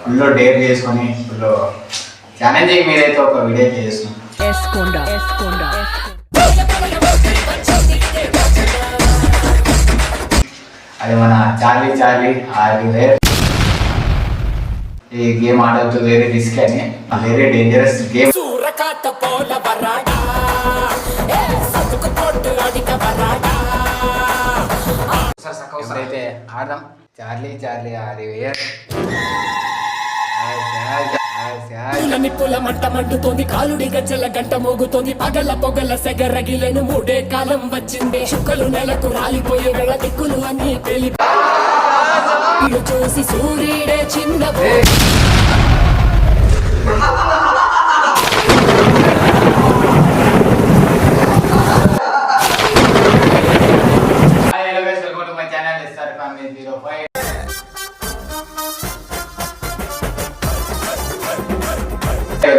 ఫుల్లో dare చేసుకొని ఫుల్లో challenging మీరైతే ఒక వీడియో చేస్తున్నాం. అది మన చార్లీ ఆర్వీఆర్. ఈ గేమ్ ఆడొద్దు, వెరీ రిస్క్ అని, వెరీ డేంజరస్ గేమ్. ఎప్పుడైతే ఆడదాం చార్లీ ఆర్వీఆర్. నిప్పుల మంట మండుతోంది, కాలుడి గజ్జల గంట మోగుతోంది, పగల పొగల సెగరగిలను మూడే కాలం వచ్చింది. చుక్కలు నెలకు రాలిపోయే వేళ దిక్కులు అన్ని పెళ్లి చూసి సూర్యుడే చిన్న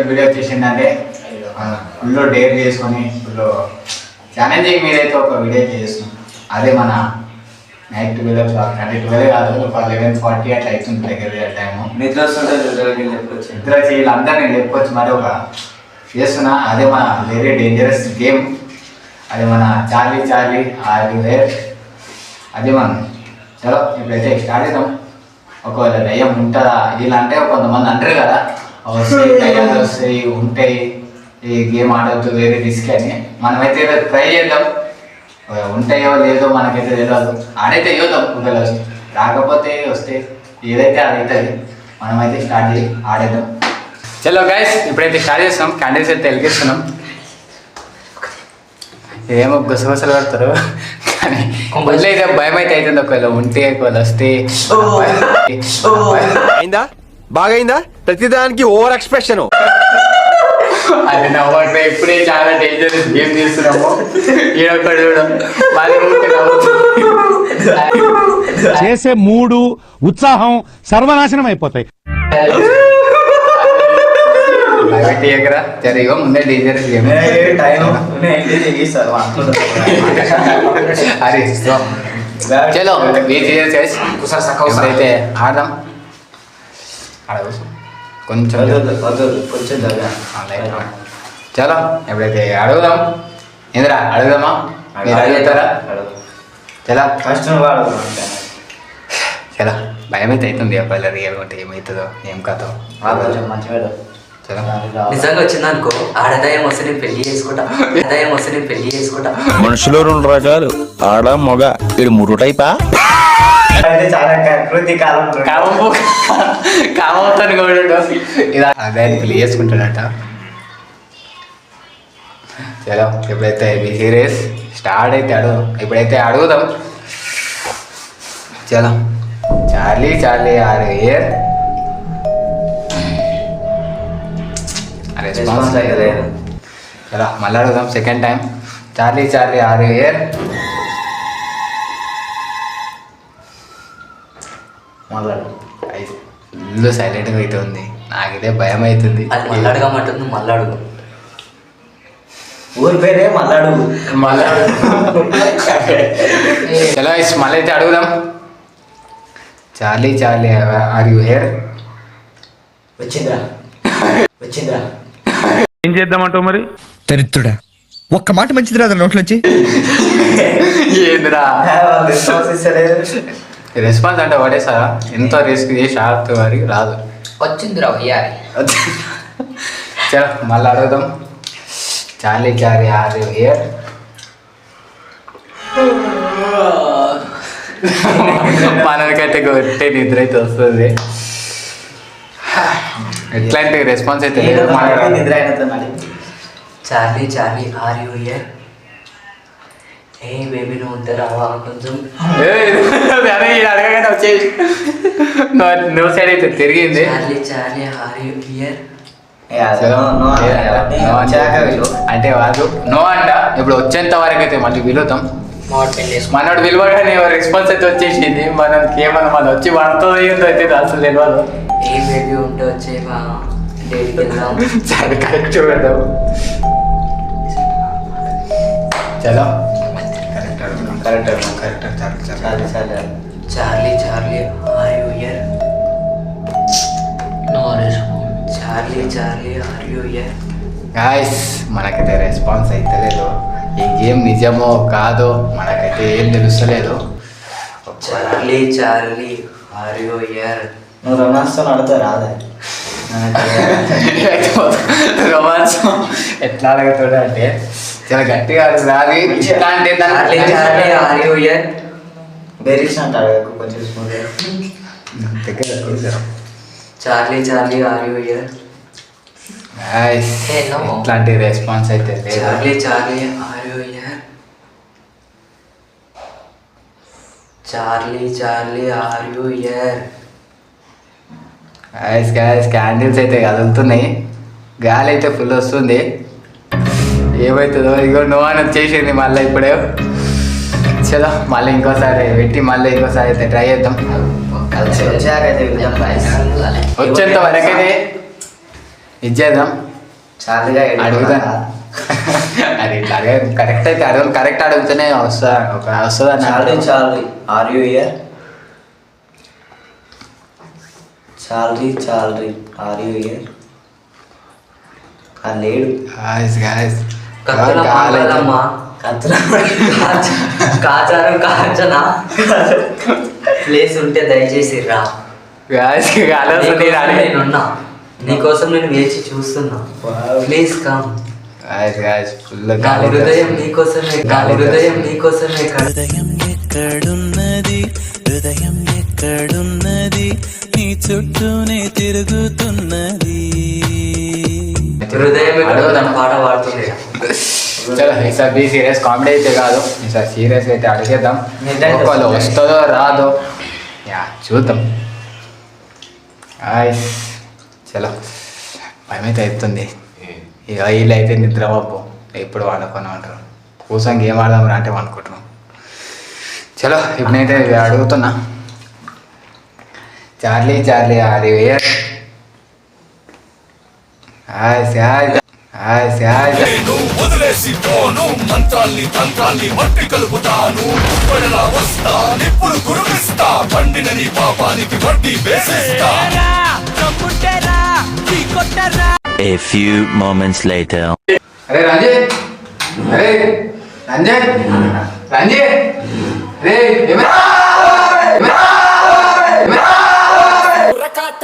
వీడియో చేసిందంటే ఫుల్లో డేర్ చేసుకొని ఫుల్లో ఛాలెంజింగ్ మీరైతే ఒక వీడియో చేస్తున్నాం. అదే మన నైట్ 12 అంటే 12 కాదు, ఒక 11:40 అట్లా అవుతుంది దగ్గర టైము. నిద్ర చేయాలి అంతా నేను చెప్పొచ్చు. మరి ఒక చేస్తున్నా, అదే మన వెరీ డేంజరస్ గేమ్. అది మన చార్లీ ఆర్వీఆర్. అది మనం చలో ఇప్పుడైతే స్టార్ట్ చేద్దాం. ఒకవేళ దయ్యం ఉంటుందా ఇలా అంటే కొంతమంది అంటారు కదా, వస్తాయి దయ్యాలు వస్తాయి ఉంటాయి, ఈ గేమ్ ఆడొద్దు, వెరీ రిస్క్ అని. మనమైతే ట్రై చేద్దాం. ఉంటాయో లేదో మనకైతే తెలియదు, ఆడైతే చూద్దాం. ఒకవేళ రాకపోతే వస్తే ఏదైతే అదైతుంది. మనమైతే స్టార్ట్ చేసి ఆడేద్దాం. చలో గైస్ ఇప్పుడైతే స్టార్ట్ చేస్తున్నాం. క్యాండిల్స్ అయితే వెలిగిస్తున్నాం. ఏమో గుసగుసలు పడతారు కానీ వదిలేదే భయం అయితే అవుతుంది. ఒకవేళ ఉంటే ఒకవేళ వస్తే అయిందా బాగైందా, ప్రతిదానికి ఓవర్ ఎక్స్ప్రెషన్. అది నవ్వట్లే. ఇప్పుడే చాలా డేంజరస్ గేమ్ తీస్తున్నాము. ఈడొక్కడు చూడడం చేసే మూడు ఉత్సాహం సర్వనాశనం అయిపోతాయి. జరిగో ముందే డేంజరస్ గేమ్. అరే చలో అయితే ఆడదాం. కొంచెం చలో ఎప్పుడైతే అడుగుదాం. ఏందిరా అడుగుదామా? మీరు అడుగుతారా? చలో ఫస్ట్ చలో. భయం అయితే అవుతుంది. అబ్బాయిలు రియల్గా ఉంటే ఏమవుతుందో ఏం కాదో మంచిగా. నిజంగా వచ్చిందనుకో, ఆడదాయం వస్తే నేను పెళ్లి చేసుకుంటా. మనుషులు 2 రకాలు, ఆడ మగ. ఇది 3 టైపా? కామవుతాను కూడా ఇలా అదే పెళ్లి చేసుకుంటాడట. చలో ఎప్పుడైతే సీరియస్ స్టార్ట్ అయితే ఇప్పుడైతే అడుగుదాం. చలో చార్లీ ఆర్వీఆర్. రెస్పాన్స్ చలో మళ్ళీ అడుగుదాం సెకండ్ టైం. Charlie RVR. ఇల్లు సైలెంట్గా అయితే ఉంది. నాకైతే భయం అవుతుంది. మళ్ళాడుగమంటుంది. మళ్ళాడుగు ఊరి పేరే మళ్ళాడుగు. చలో మళ్ళీ అయితే అడుగుదాం. Charlie RVR. వచ్చిందిరా ఏం చేద్దామంటావు మరి? దరిద్రుడా, ఒక్క మాట మంచిది రాదు నోట్లోంచి. ఏందిరా రెస్పాన్స్ అంటే పడేసారా? ఎంత రిస్క్ చేసి ఆడుతూ వారికి రాదు. వచ్చిందిరా అయ్యారి. చలో మళ్ళీ అడుగుదాం. Charlie RVR. మనకైతే కొట్టే నిద్ర అయితే వస్తుంది. ఎట్లాంటి రెస్పాన్స్ అయితే నిద్ర అయినది. Charlie RVR. ఏ బేబీ నువ్వు ఉంటే రావా కొంచెం. అడగగానే వచ్చేసి నువ్వు సైడ్ అయితే తిరిగింది. చార్లీ ఆర్వీఆర్ అంటే వాళ్ళు నో అంట. ఇప్పుడు వచ్చేంత వరకు అయితే మళ్ళీ పిలుద్దాం. మనోడు విలువగానే రెస్పాన్స్ అయితే వచ్చేసింది. మనకి ఏమన్నా మనం వచ్చి పడుతుందో ఏందో అయితే అసలు తెలియదు. ఏ బేబీ ఉంటే వచ్చేవా డేట్కి వెళ్దాం. చాలా కరెక్ట్ చూడదాం. చలో correct Charlie are you here. Charlie Charlie are you here? Guys మనకైతే రెస్పాన్స్ అయితే లేదు. ఈ గేమ్ నిజమో కాదో మనకైతే ఏం తెలుస్తలేదు. Charlie Charlie are you here? నువ్వు రొమాన్స్తో అడితే రాదే. రొమాన్స్ ఎట్లా అడుగుతాడు అంటే చాలా గట్టిగా రాది. ఎట్లా అంటే Charlie Charlie are you here? Direction అంటారు కొంచెం స్మూత్. దగ్గర కూర్చోరు. Charlie Charlie are you here? ఇట్లాంటి రెస్పాన్స్ అయితే లేదు. Charlie Charlie are you here? Charlie Charlie are you here? Candles అయితే కదులుతున్నాయి, గాలి అయితే ఫుల్ వస్తుంది. ఏమవుతుందో ఇగో నో అని వచ్చేసింది మళ్ళీ ఇప్పుడే. చలో మళ్ళీ ఇంకోసారి పెట్టి మళ్ళీ ఇంకోసారి అయితే ట్రై చేద్దాం. కలిసి వచ్చాకైతే వెళ్దాం గాయస్. వచ్చేంత వరకైతే ఇచ్చేద్దాం. చార్లీగా అడుగుతాను అది ఇట్లా కరెక్ట్ అయితే అడుగు, కరెక్ట్ అడుగుతూనే వస్తుంది Charlie Charlie are you here? Charlie Charlie are you here? లేడు. కత్తుల మంగళమ్మ కాచారు కాంచనా ప్లేస్ ఉంటే దయచేసి రా. నేనున్నా, నీకోసం నేను వేచి చూస్తున్నా. Please come. హృదయం నీకోసమే, హృదయం నీకోసమే. హృదయం ఎక్కడున్నది, హృదయం ఎక్కడున్నది, నీ చుట్టూనే తిరుగుతున్నది. హృదయం తన పాట పాడుతుంది. చలో ఈసారి బీ సీరియస్, కామెడీ అయితే కాదు, ఈసారి సీరియస్ అయితే అడిగేద్దాం. ఒకవేళ వస్తుందో రాదో యా చూద్దాం. చలో భయమైతే అవుతుంది. ఇక వీళ్ళు అయితే నిద్రబాబు ఎప్పుడు వండుకొని ఉంటారు. కూర్చొని గేమ్ ఆడదాం అంటే అనుకుంటున్నాం. చలో ఇప్పుడైతే అడుగుతున్నా. Charlie Charlie are you here? వదిలేసి పోను మంత్రాల్ని తంత్రాల్ని మట్టి కలుపుతాను. వస్తా నిప్పులు కురిపిస్తా, పండిన నీ పాపానికి వడ్డీ వేసేస్తా. A few moments later. అరే రంజిత్, అరే రంజిత్, రంజిత్, రే రకాత